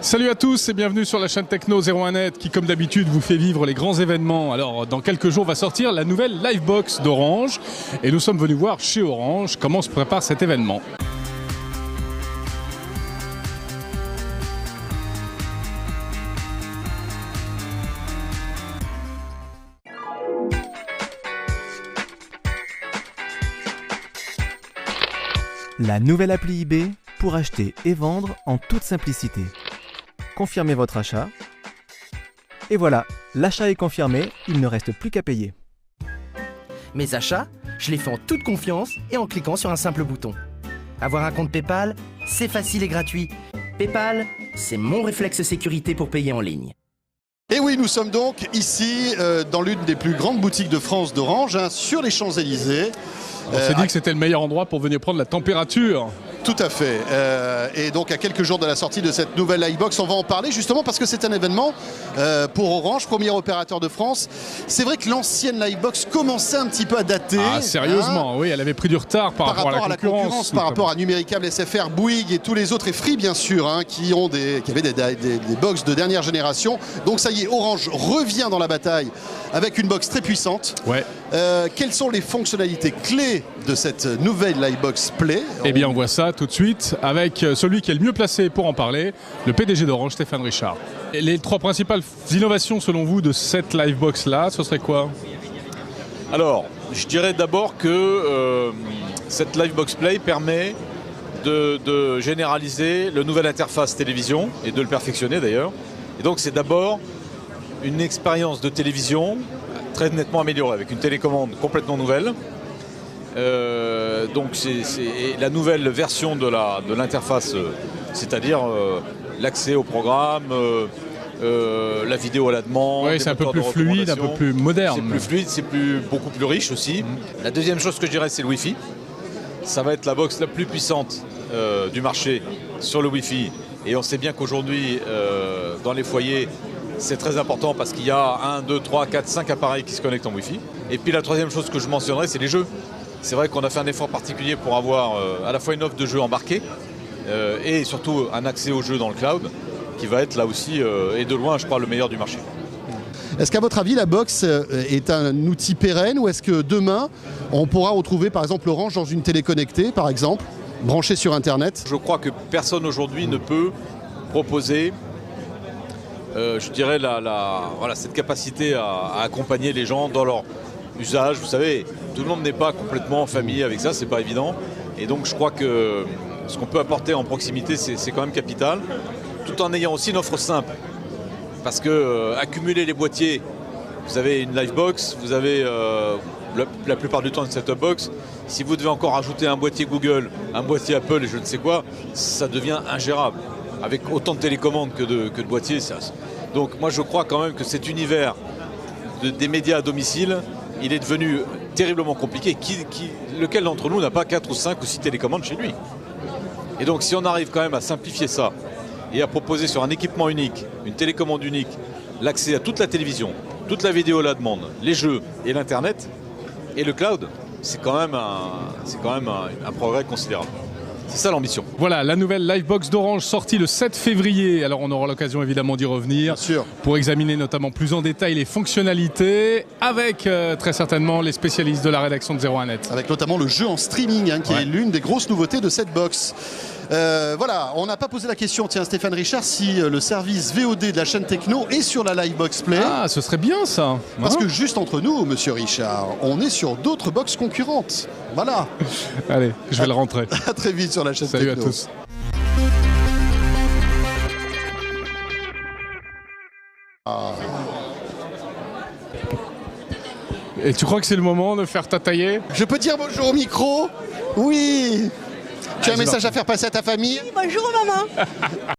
Salut à tous et bienvenue sur la chaîne Techno 01net qui, comme d'habitude, vous fait vivre les grands événements. Alors, dans quelques jours va sortir la nouvelle Livebox d'Orange et nous sommes venus voir chez Orange comment se prépare cet événement. La nouvelle appli eBay pour acheter et vendre en toute simplicité. Confirmez votre achat. Et voilà, l'achat est confirmé, il ne reste plus qu'à payer. Mes achats, je les fais en toute confiance et en cliquant sur un simple bouton. Avoir un compte PayPal, c'est facile et gratuit. PayPal, c'est mon réflexe sécurité pour payer en ligne. Et oui, nous sommes donc ici dans l'une des plus grandes boutiques de France d'Orange, sur les Champs-Élysées. On s'est dit que c'était le meilleur endroit pour venir prendre la température. Tout à fait. Et donc à quelques jours de la sortie de cette nouvelle Livebox, on va en parler justement parce que c'est un événement pour Orange, premier opérateur de France. C'est vrai que l'ancienne Livebox commençait un petit peu à dater. Ah, sérieusement, oui, elle avait pris du retard par rapport à la concurrence. Par rapport à Numéricable, SFR, Bouygues et tous les autres, et Free bien sûr, qui avaient des box de dernière génération. Donc ça y est, Orange revient dans la bataille avec une box très puissante. Ouais. Quelles sont les fonctionnalités clés de cette nouvelle Livebox Play? Eh bien, on voit ça tout de suite avec celui qui est le mieux placé pour en parler, le PDG d'Orange, Stéphane Richard. Et les trois principales innovations selon vous de cette Livebox-là, ce serait quoi? Alors, je dirais d'abord que cette Livebox Play permet de généraliser le nouvel interface télévision et de le perfectionner d'ailleurs. Et donc c'est d'abord une expérience de télévision très nettement améliorée avec une télécommande complètement nouvelle. Donc c'est la nouvelle version de l'interface, c'est-à-dire l'accès au programme, la vidéo à la demande. Oui, c'est un peu plus fluide, un peu plus moderne. C'est plus fluide, c'est beaucoup plus riche aussi. La deuxième chose que je dirais, c'est le Wi-Fi. Ça va être la box la plus puissante du marché sur le Wi-Fi. Et on sait bien qu'aujourd'hui, dans les foyers, c'est très important parce qu'il y a 1, 2, 3, 4, 5 appareils qui se connectent en Wi-Fi. Et puis la troisième chose que je mentionnerai, c'est les jeux. C'est vrai qu'on a fait un effort particulier pour avoir à la fois une offre de jeux embarqués et surtout un accès aux jeux dans le cloud qui va être là aussi, et de loin, je crois, le meilleur du marché. Est-ce qu'à votre avis, la box est un outil pérenne ou est-ce que demain, on pourra retrouver par exemple Orange dans une télé connectée, par exemple, branchée sur Internet? Je crois que personne aujourd'hui ne peut proposer, je dirais, voilà, cette capacité à accompagner les gens dans leur usage. Vous savez, tout le monde n'est pas complètement familier avec ça, c'est pas évident. Et donc je crois que ce qu'on peut apporter en proximité, c'est quand même capital, tout en ayant aussi une offre simple. Parce que accumuler les boîtiers, vous avez une Livebox, vous avez la plupart du temps une set-top box. Si vous devez encore ajouter un boîtier Google, un boîtier Apple et je ne sais quoi, ça devient ingérable. Avec autant de télécommandes que de boîtiers. Donc moi je crois quand même que cet univers des médias à domicile, il est devenu terriblement compliqué. Lequel d'entre nous n'a pas 4 ou 5 ou 6 télécommandes chez lui? Et donc si on arrive quand même à simplifier ça et à proposer sur un équipement unique, une télécommande unique, l'accès à toute la télévision, toute la vidéo à la demande, les jeux et l'Internet et le cloud, c'est quand même un progrès considérable. C'est ça l'ambition. Voilà, la nouvelle Livebox d'Orange sortie le 7 février. Alors on aura l'occasion évidemment d'y revenir. Bien sûr. Pour examiner notamment plus en détail les fonctionnalités avec très certainement les spécialistes de la rédaction de 01net. Avec notamment le jeu en streaming, qui est l'une des grosses nouveautés de cette box. Voilà, on n'a pas posé la question, tiens Stéphane Richard, si le service VOD de la chaîne Techno est sur la Livebox Play. Ah, ce serait bien ça. Parce que juste entre nous, monsieur Richard, on est sur d'autres box concurrentes. Voilà. Allez, je vais le rentrer. À très vite sur la chaîne Salut Techno. à tous. Et tu crois que c'est le moment de faire ta taillée? Je peux dire bonjour au micro? Oui. Tu as un Allez, message à faire passer à ta famille? Bonjour maman.